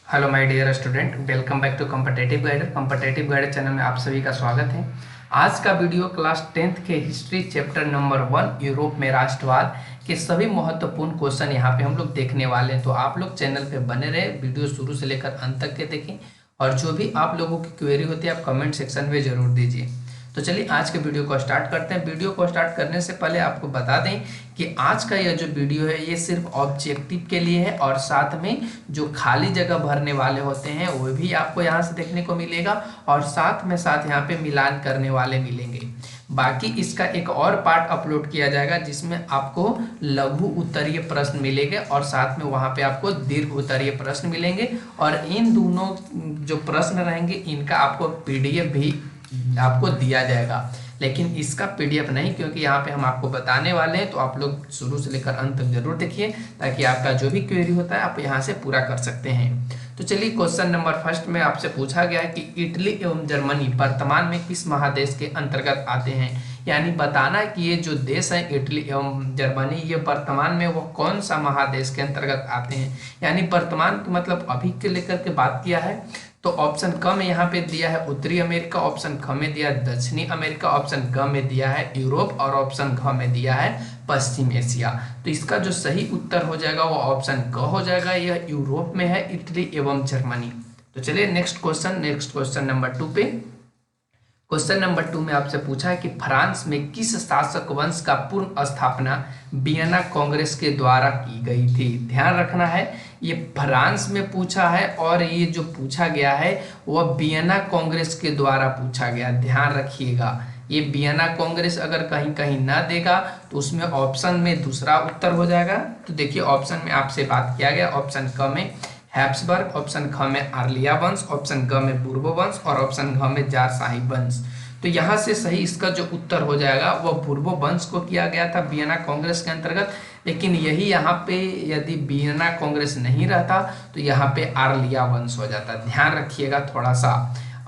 Hello my dear student, welcome back to competitive guider channel में आप सभी का स्वागत है। आज का वीडियो क्लास 10th के हिस्ट्री चैप्टर नंबर 1 यूरोप में राष्ट्रवाद के सभी महत्वपूर्ण क्वेश्चन यहाँ पे हम लोग देखने वाले हैं। तो आप लोग चैनल पे बने रहे, वीडियो शुरू से लेकर अंत तक के देखें और जो भी आप लोगों की क्वेरी होती है आप कमेंट सेक्शन में जरूर दीजिए। तो चलिए आज के वीडियो को स्टार्ट करते हैं। वीडियो को स्टार्ट करने से पहले आपको बता दें कि आज का यह जो वीडियो है ये सिर्फ ऑब्जेक्टिव के लिए है और साथ में जो खाली जगह भरने वाले होते हैं वो भी आपको यहाँ से देखने को मिलेगा और साथ में यहाँ पे मिलान करने वाले मिलेंगे। बाकी इसका एक और पार्ट अपलोड किया जाएगा जिसमें आपको लघु उत्तरीय प्रश्न मिलेंगे और साथ में वहाँ पे आपको दीर्घ उत्तरीय प्रश्न मिलेंगे और इन दोनों जो प्रश्न रहेंगे इनका आपको पीडीएफ भी आपको दिया जाएगा, लेकिन इसका पीडीएफ नहीं, क्योंकि यहाँ पे हम आपको बताने वाले हैं। तो आप लोग शुरू से लेकर अंत तक जरूर देखिए ताकि आपका जो भी क्वेरी होता है आप यहाँ से पूरा कर सकते हैं। तो चलिए क्वेश्चन नंबर फर्स्ट में आपसे पूछा गया है कि इटली एवं जर्मनी वर्तमान में किस महादेश के अंतर्गत आते हैं। यानी बताना कि ये जो देश है इटली एवं जर्मनी ये वर्तमान में वो कौन सा महादेश के अंतर्गत आते हैं। यानी वर्तमान के मतलब अभी के लेकर के बात किया है। तो ऑप्शन क में यहाँ पे दिया है उत्तरी अमेरिका, ऑप्शन ख में दिया है दक्षिणी अमेरिका, ऑप्शन ग में दिया है यूरोप और ऑप्शन घ में दिया है पश्चिम एशिया। तो इसका जो सही उत्तर हो जाएगा वो ऑप्शन ग हो जाएगा, यह यूरोप में है इटली एवं जर्मनी। तो चलिए नेक्स्ट क्वेश्चन नंबर 2 पे। क्वेश्चन नंबर 2 में आपसे पूछा है कि फ्रांस में किस शासक वंश का पूर्ण स्थापना वियना कांग्रेस के द्वारा की गई थी। ध्यान रखना है ये फ्रांस में पूछा है और ये जो पूछा गया है वह वियना कांग्रेस के द्वारा पूछा गया। ध्यान रखिएगा ये वियना कांग्रेस अगर कहीं कहीं ना देगा तो उसमें ऑप्शन में दूसरा उत्तर हो जाएगा। तो देखिए ऑप्शन में आपसे बात किया गया, ऑप्शन क में हैप्सबर्ग, ऑप्शन ख में आर्लिया वंश, ऑप्शन ग में बुर्बो वंश और ऑप्शन घ में जारशाही वंश। तो यहाँ से सही इसका जो उत्तर हो जाएगा वह बुर्बो वंश को किया गया था वियना कांग्रेस के अंतर्गत। लेकिन यही यहाँ पे यदि वियना कांग्रेस नहीं रहता तो यहाँ पे आर्लिया वंश हो जाता। ध्यान रखिएगा थोड़ा सा,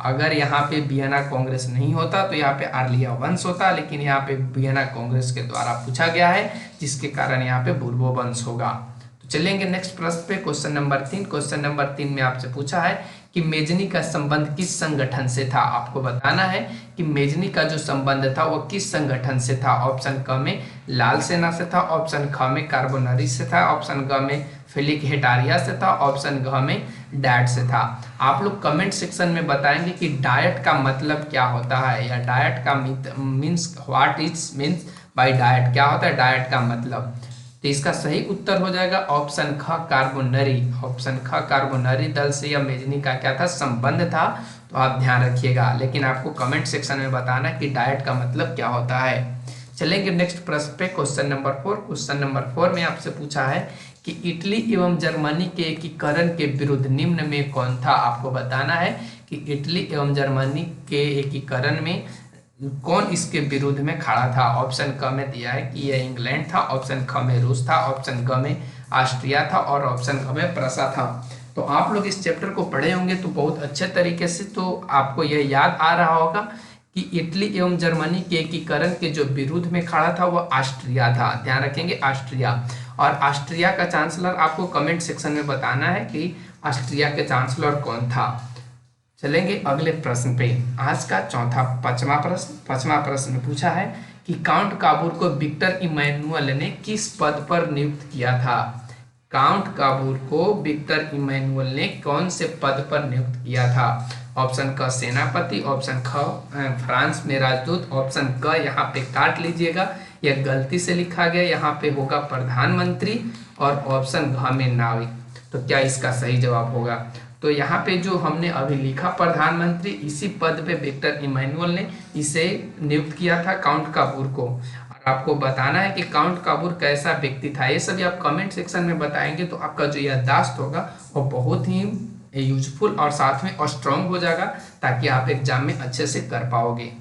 अगर यहाँ पे वियना कांग्रेस नहीं होता तो यहाँ पे आर्लिया वंश होता, लेकिन यहाँ पे वियना कांग्रेस के द्वारा पूछा गया है जिसके कारण यहाँ पे बुर्बो वंश होगा। चलेंगे नेक्स्ट प्रश्न पे। क्वेश्चन नंबर 3 में आपसे पूछा है कि मेजनी का संबंध किस संगठन से था। आपको बताना है कि मेजनी का जो संबंध था वो किस संगठन से था। ऑप्शन क में लाल सेना से था, ऑप्शन ख में कार्बोनरी से था, ऑप्शन ग में फिलिक हेटारिया से था, ऑप्शन घ में डायट से था। आप लोग कमेंट सेक्शन में बताएंगे कि डायट का मतलब क्या होता है या डायट का means what is means by diet, क्या होता है डायट का मतलब। तो इसका सही उत्तर हो जाएगा ऑप्शन ख कार्बोनरी। ऑप्शन ख कार्बोनरी दल से या मेजनी का क्या था संबंध था। तो आप ध्यान रखिएगा, लेकिन आपको कमेंट सेक्शन में बताना कि डायट का मतलब क्या होता है। चलेंगे नेक्स्ट प्रश्न पे। क्वेश्चन नंबर 4 में आपसे पूछा है कि इटली एवं जर्मनी के एकीकरण के विरुद्ध निम्न में कौन था। आपको बताना है कि इटली एवं जर्मनी के एकीकरण में कौन इसके विरुद्ध में खड़ा था। ऑप्शन क में दिया है कि यह इंग्लैंड था, ऑप्शन ख में रूस था, ऑप्शन ग में ऑस्ट्रिया था और ऑप्शन घ में प्रसा था। तो आप लोग इस चैप्टर को पढ़े होंगे तो बहुत अच्छे तरीके से, तो आपको यह याद आ रहा होगा कि इटली एवं जर्मनी के एकीकरण के जो विरुद्ध में खड़ा था वह ऑस्ट्रिया था। ध्यान रखेंगे ऑस्ट्रिया, और ऑस्ट्रिया का चांसलर आपको कमेंट सेक्शन में बताना है कि ऑस्ट्रिया के चांसलर कौन था। चलेंगे अगले प्रश्न पे। आज का पांचवा प्रश्न में पूछा है कि काउंट काबूर को विक्टर इमैनुअल ने किस पद पर नियुक्त किया था। काउंट काबूर को विक्टर इमैनुअल ने कौन से पद पर नियुक्त किया था। ऑप्शन क सेनापति, ऑप्शन ख फ्रांस में राजदूत, ऑप्शन क यहाँ पे काट लीजिएगा यह गलती से लिखा गया, यहाँ पे होगा प्रधानमंत्री और ऑप्शन घ में नाविक। तो क्या इसका सही जवाब होगा। तो यहाँ पे जो हमने अभी लिखा प्रधानमंत्री, इसी पद पे विक्टर इमैनुअल ने इसे नियुक्त किया था काउंट काबूर को। और आपको बताना है कि काउंट काबूर कैसा व्यक्ति था। ये सभी आप कमेंट सेक्शन में बताएंगे तो आपका जो याददाश्त होगा वो बहुत ही यूजफुल और साथ में स्ट्रांग हो जाएगा, ताकि आप एग्जाम में अच्छे से कर पाओगे।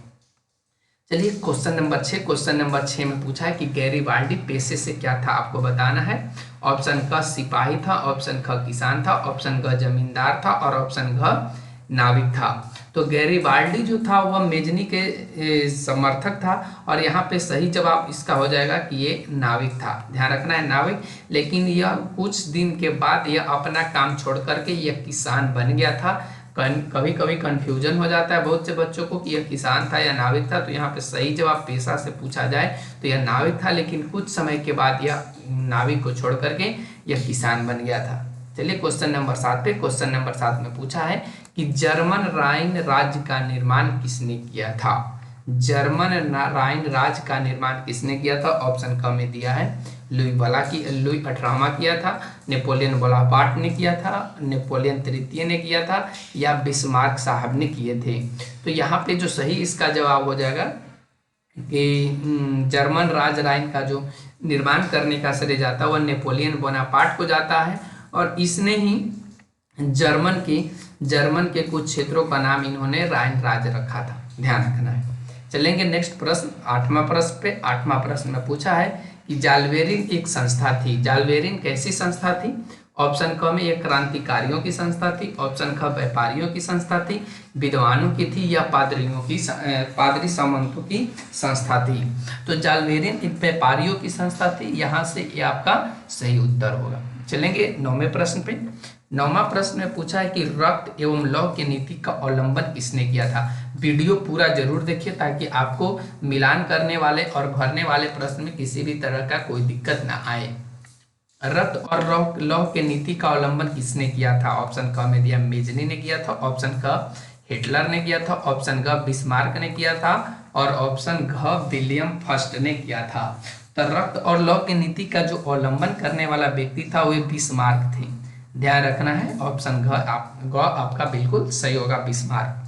चलिए क्वेश्चन नंबर 6 में पूछा है कि गैरीबाल्डी पेशे से क्या था। आपको बताना है ऑप्शन क सिपाही था, ऑप्शन ख किसान था, ऑप्शन ग जमींदार था और ऑप्शन घ नाविक था। तो गैरिबाल्डी जो था वह मेजनी के समर्थक था, और यहाँ पे सही जवाब इसका हो जाएगा कि ये नाविक था। ध्यान रखना है नाविक। लेकिन यह कुछ दिन के बाद यह अपना काम छोड़ करके यह किसान बन गया था। कभी कभी कंफ्यूजन हो जाता है बहुत से बच्चों को कि यह किसान था या नाविक था, तो यहाँ पे सही जवाब पेशा से पूछा जाए तो यह नाविक था, लेकिन कुछ समय के बाद यह नाविक को छोड़ करके यह किसान बन गया था। चलिए क्वेश्चन नंबर 7 पे। क्वेश्चन नंबर 7 में पूछा है कि जर्मन राइन राज्य का निर्माण किसने किया था। जर्मन राइन राज्य का निर्माण किसने किया था? ऑप्शन क में दिया है लुई 18वां किया था, नेपोलियन बोनापार्ट ने किया था, नेपोलियन तृतीय ने किया था, या बिस्मार्क साहब ने किए थे। तो यहाँ पे जो सही इसका जवाब हो जाएगा कि जर्मन राज राइन का जो निर्माण करने का श्रेय जाता है वह नेपोलियन बोनापार्ट को जाता है, और इसने ही जर्मन के कुछ क्षेत्रों का नाम इन्होंने राइन राज्य रखा था। ध्यान रखना है। चलेंगे नेक्स्ट प्रश्न, 8वां प्रश्न पे। 8वां प्रश्न में पूछा है कि जालबेरिन एक संस्था थी। जालबेरिन कैसी संस्था थी? ऑप्शन क में एक क्रांतिकारियों की संस्था थी, ऑप्शन ख व्यापारियों की संस्था थी, विद्वानों की थी, या पादरी सामंतों की संस्था थी। तो जालबेरिन एक व्यापारियों की संस्था थी, यहाँ से ये आपका सही उत्तर होगा। चलेंगे 9वें प्रश्न पे। 9वां प्रश्न में पूछा है कि रक्त एवं लौह की नीति का अवलंबन किसने किया था। वीडियो पूरा जरूर देखिए ताकि आपको मिलान करने वाले और भरने वाले प्रश्न में किसी भी तरह का कोई दिक्कत ना आए। रक्त और लौह के नीति का अवलंबन किसने किया था? ऑप्शन क में दिया मेजनी ने किया था, ऑप्शन क हिटलर ने किया था, ऑप्शन ग बिस्मार्क ने किया था, और ऑप्शन घ विलियम फर्स्ट ने किया था। तो रक्त और लौह की नीति का जो अवलंबन करने वाला व्यक्ति था वह बिस्मार्क थे। ध्यान रखना है, ऑप्शन ग आपका बिल्कुल सही होगा, बिस्मार्क।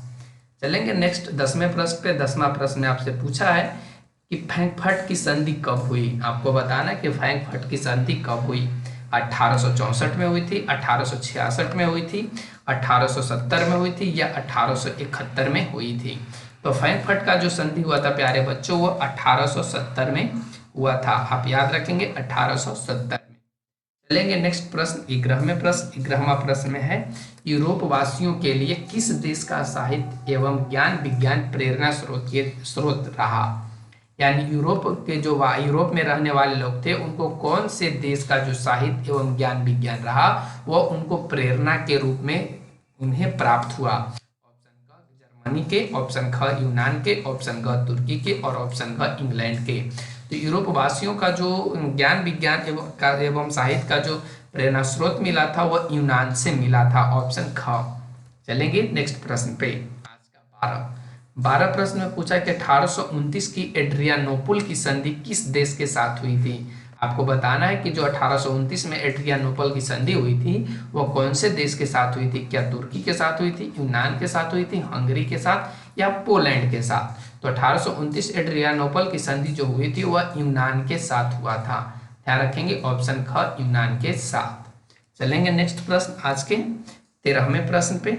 चलेंगे नेक्स्ट 10वें प्रश्न पे। 10वां प्रश्न में आपसे पूछा है कि फ्रैंकफर्ट की संधि कब हुई। आपको बताना कि फ्रैंकफर्ट की संधि कब हुई। 1864 में हुई थी, 1866 में हुई थी, 1870 में हुई थी, या 1871 में हुई थी। तो फ्रैंकफर्ट का जो संधि हुआ था प्यारे बच्चों वो 1870 में हुआ था। आप याद रखेंगे 1870 में। चलेंगे नेक्स्ट प्रश्न 11वें प्रश्न। 11वां प्रश्न में है यूरोप वासियों के लिए किस देश का साहित्य एवं ज्ञान विज्ञान प्रेरणा स्रोत रहा। यानी यूरोप में रहने वाले लोग थे, उनको कौन से देश का जो साहित्य एवं ज्ञान विज्ञान रहा वह उनको प्रेरणा के रूप में उन्हें प्राप्त हुआ। ऑप्शन क जर्मनी के, ऑप्शन ख यूनान के, ऑप्शन ग तुर्की के, और ऑप्शन ग इंग्लैंड के। तो यूरोप वासियों का जो ज्ञान विज्ञान एवं साहित्य का जो प्रेरणा स्रोत मिला था वह यूनान से मिला था। ऑप्शन ख। चलेंगे नेक्स्ट प्रश्न पे। आज का 12 प्रश्न में पूछा कि 1829 की एड्रियानोपल की संधि किस देश के साथ हुई थी। आपको बताना है कि जो 1829 में एड्रियानोपल की संधि हुई थी वो कौन से देश के साथ हुई थी। क्या तुर्की के साथ हुई थी, यूनान के साथ हुई थी, हंगरी के साथ, या पोलैंड के साथ। तो 1829 एड्रियानोपल की संधि जो हुई थी वह यूनान के साथ हुआ था। ध्यान रखेंगे, ऑप्शन ख यूनान के साथ। चलेंगे नेक्स्ट प्रश्न आज के 13वें प्रश्न पे।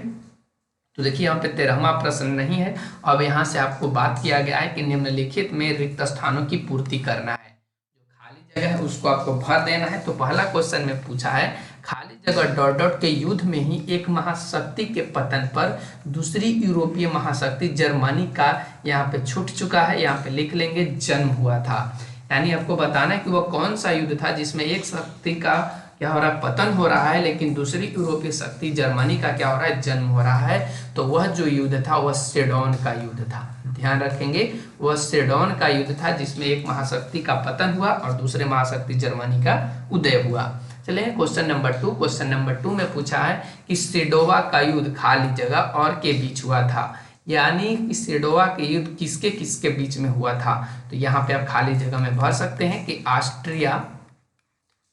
तो देखिए यहाँ पे 13वां प्रश्न नहीं है। अब यहाँ से आपको बात किया गया है कि निम्नलिखित में रिक्त स्थानों की पूर्ति करना है। जो खाली जगह है उसको आपको भर देना है। तो पहला क्वेश्चन में पूछा है खाली जगह डॉट डॉट के युद्ध में ही एक महाशक्ति के पतन पर दूसरी यूरोपीय महाशक्ति जर्मनी का यहाँ पे छूट चुका है। यहाँ पे लिख लेंगे जन्म हुआ था। यानी आपको बताना है कि वह कौन सा युद्ध था जिसमें एक शक्ति का क्या हो रहा है, पतन हो रहा है, लेकिन दूसरी यूरोपीय शक्ति जर्मनी का क्या हो रहा है, जन्म हो रहा है। तो वह जो युद्ध था वह सेडोन का युद्ध था। ध्यान रखेंगे, वह सेडोन का युद्ध था जिसमें एक महाशक्ति का पतन हुआ और दूसरे महाशक्ति जर्मनी का उदय हुआ। चलिए क्वेश्चन नंबर 2। क्वेश्चन नंबर 2 में पूछा है कि सेडोवा का युद्ध खाली जगह और के बीच हुआ था। यानी कि सेडोवा के युद्ध किसके किसके बीच में हुआ था। तो यहाँ पे आप खाली जगह में भर सकते हैं कि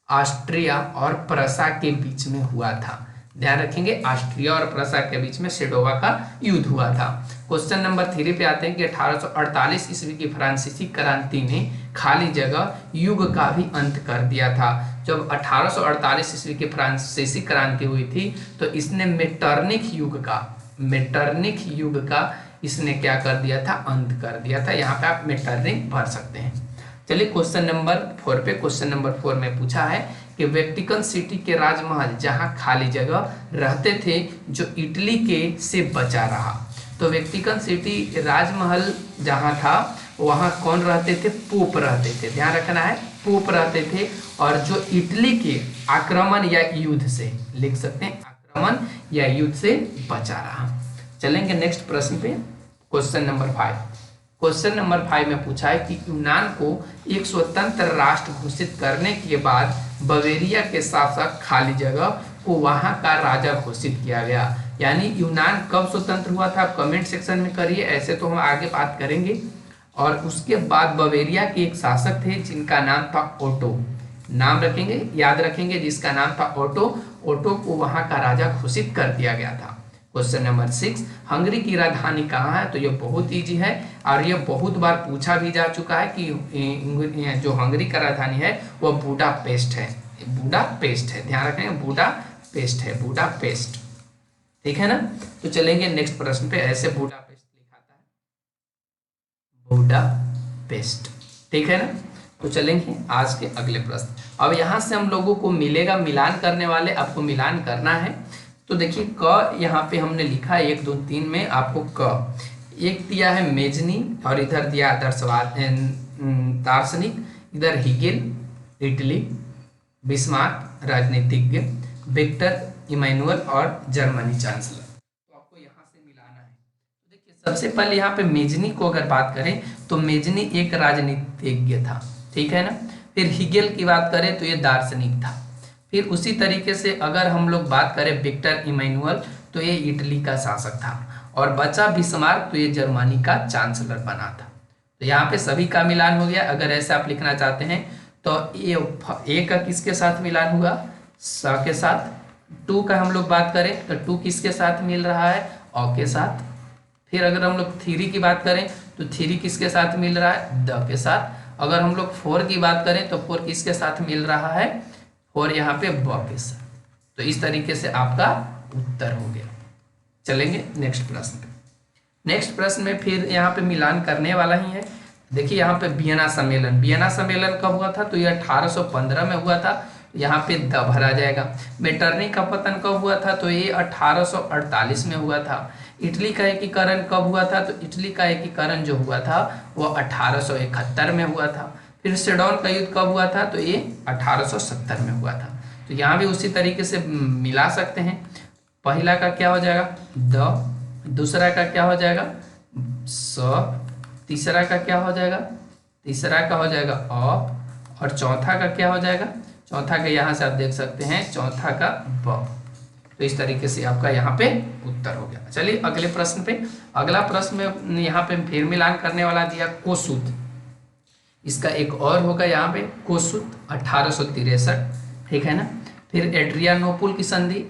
ऑस्ट्रिया और प्रसा के बीच में हुआ था। ध्यान रखेंगे, ऑस्ट्रिया और प्रसा के बीच में सेडोवा का युद्ध हुआ था। क्वेश्चन नंबर 3 पे आते हैं कि 1848 ईस्वी की फ्रांसीसी क्रांति ने खाली जगह युग का भी अंत कर दिया था। जब 1848 ईस्वी की फ्रांसीसी क्रांति हुई थी तो इसने मेटरनिक युग का इसने क्या कर दिया था, अंत कर दिया था। यहाँ पे आप मेटरनिक भर सकते हैं। चलिए क्वेश्चन नंबर 4 पे। क्वेश्चन नंबर 4 में पूछा है कि वेटिकन सिटी के राजमहल जहां खाली जगह रहते थे जो इटली के से बचा रहा। तो वेटिकन सिटी राजमहल जहां था वहां कौन रहते थे? पोप रहते थे, ध्यान रखना है, पोप रहते थे। और जो इटली के आक्रमण या युद्ध से, लिख सकते हैं आक्रमण या युद्ध से बचा रहा। चलेंगे नेक्स्ट प्रश्न पे, क्वेश्चन नंबर 5। क्वेश्चन नंबर 5 में पूछा है कि यूनान को एक स्वतंत्र राष्ट्र घोषित करने के बाद बवेरिया के साथ साथ खाली जगह को वहां का राजा घोषित किया गया। यानी यूनान कब स्वतंत्र हुआ था? कमेंट सेक्शन में करिए, ऐसे तो हम आगे बात करेंगे। और उसके बाद बवेरिया के एक शासक थे जिनका नाम था ओटो, नाम रखेंगे, याद रखेंगे, जिसका नाम था ओटो। ओटो को वहां का राजा घोषित कर दिया गया था। क्वेश्चन नंबर 6, हंगरी की राजधानी कहाँ है? तो ये बहुत इजी है और ये बहुत बार पूछा भी जा चुका है कि जो हंगरी का राजधानी है वो बुडापेस्ट है। बुडापेस्ट है, ध्यान रखें, बुडापेस्ट है, बुडापेस्ट, ठीक है ना। तो चलेंगे नेक्स्ट प्रश्न पे, ऐसे बुडापेस्ट लिखा था, बुडापेस्ट, ठीक है ना। तो चलेंगे आज के अगले प्रश्न। अब यहाँ से हम लोगों को मिलेगा मिलान करने वाले, आपको मिलान करना है। तो देखिए क यहाँ पे हमने लिखा है 1 2 3 में आपको क एक दिया है मेजनी और इधर दिया दार्शनिक, इधर हिगेल इटली, बिस्मार्क राजनीतिज्ञ, विक्टर इमैनुअल और जर्मनी चांसलर। तो आपको यहाँ से मिलाना है। तो देखिए सबसे पहले यहाँ पे मेजनी को अगर बात करें तो मेजनी एक राजनीतिज्ञ था, ठीक है ना। फिर हिगेल की बात करें तो ये दार्शनिक था। फिर उसी तरीके से अगर हम लोग बात करें विक्टर इमैनुअल तो ये इटली का शासक था। और बचा बिस्मार्क तो ये जर्मनी का चांसलर बना था। तो यहाँ पे सभी का मिलान हो गया। अगर ऐसे आप लिखना चाहते हैं तो ये ए का किसके साथ मिलान हुआ? स के साथ। 2 का हम लोग बात करें तो 2 किसके साथ मिल रहा है? अ के साथ। फिर अगर हम लोग 3 की बात करें तो 3 किसके साथ मिल रहा है? द के साथ। अगर हम लोग 4 की बात करें तो 4 किसके साथ मिल रहा है? 4 यहाँ पे ब के साथ। तो इस तरीके से आपका उत्तर हो गया। चलेंगे नेक्स्ट प्रश्न पे। नेक्स्ट प्रश्न में फिर यहाँ पे मिलान करने वाला ही है। देखिए यहाँ पे वियना सम्मेलन, वियना सम्मेलन कब हुआ था? तो ये 1815 में हुआ था। यहाँ पे द भरा जाएगा। मेटरनी का पतन कब हुआ था? तो ये 1848 में हुआ था। इटली का एकीकरण कब हुआ था? तो इटली का एकीकरण जो हुआ था वो 1871 में हुआ था। फिर सेडोन का युद्ध कब हुआ था? तो ये 1870 में हुआ था। तो यहाँ भी उसी तरीके से मिला सकते हैं। पहला का क्या हो जाएगा? द, दूसरा का क्या हो जाएगा? स, तीसरा का क्या हो जाएगा? तीसरा का हो जाएगा अ, और चौथा का क्या हो जाएगा? चौथा का यहाँ से आप देख सकते हैं, चौथा का ब। तो इस तरीके से आपका यहाँ पे उत्तर हो गया। चलिए अगले प्रश्न पे। अगला प्रश्न में यहाँ पे फिर मिलान करने वाला दिया कोसुत। इसका एक और होगा यहाँ पे कोसुत 1863, ठीक है ना। फिर एड्रियानोपुल की संधि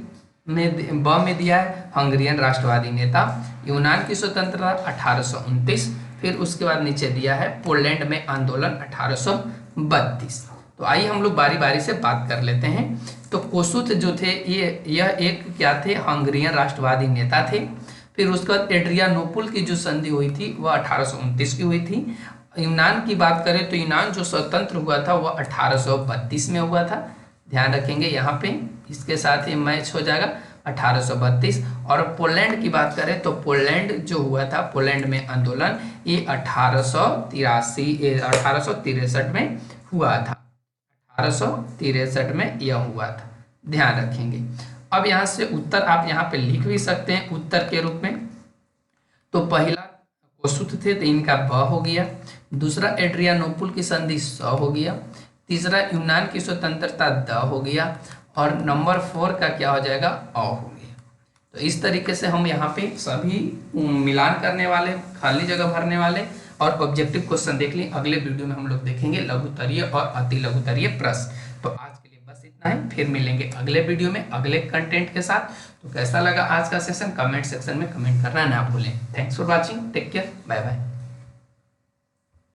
में ब में दिया है हंगरियन राष्ट्रवादी नेता। यूनान की स्वतंत्रता 1829। फिर उसके बाद नीचे दिया है पोलैंड में आंदोलन 1832। तो आइए हम लोग बारी बारी से बात कर लेते हैं। तो कोसुत जो थे यह एक क्या थे? हंगरियन राष्ट्रवादी नेता थे। फिर उसके बाद एड्रियानोपुल की जो संधि हुई थी वह 1829 की हुई थी। यूनान की बात करें तो यूनान जो स्वतंत्र हुआ था वह 1832 में हुआ था। ध्यान रखेंगे यहाँ पे इसके साथ ही मैच हो जाएगा 1832। और पोलैंड की बात करें तो पोलैंड जो हुआ था, पोलैंड में आंदोलन, ये 1863 में हुआ था। 1863 में यह हुआ था, ध्यान रखेंगे। अब यहाँ से उत्तर आप यहाँ पे लिख भी सकते हैं उत्तर के रूप में। तो पहला कोसुत थे तो इनका ब हो गया। दूसरा एड्रियानोपुल की संधि स हो गया। तीसरा यूनान की स्वतंत्रता द हो गया। और नंबर 4 का क्या हो जाएगा? अ हो गया। तो इस तरीके से हम यहाँ पे सभी मिलान करने वाले, खाली जगह भरने वाले और ऑब्जेक्टिव क्वेश्चन देख लिए। अगले वीडियो में हम लोग देखेंगे लघुत्तरीय और अति लघुत्तरीय प्रश्न। तो आज के लिए बस इतना है, फिर मिलेंगे अगले वीडियो में अगले कंटेंट के साथ। तो कैसा लगा आज का सेशन? कमेंट सेक्शन में कमेंट करना ना भूलें। Thanks for watching, take care, bye bye.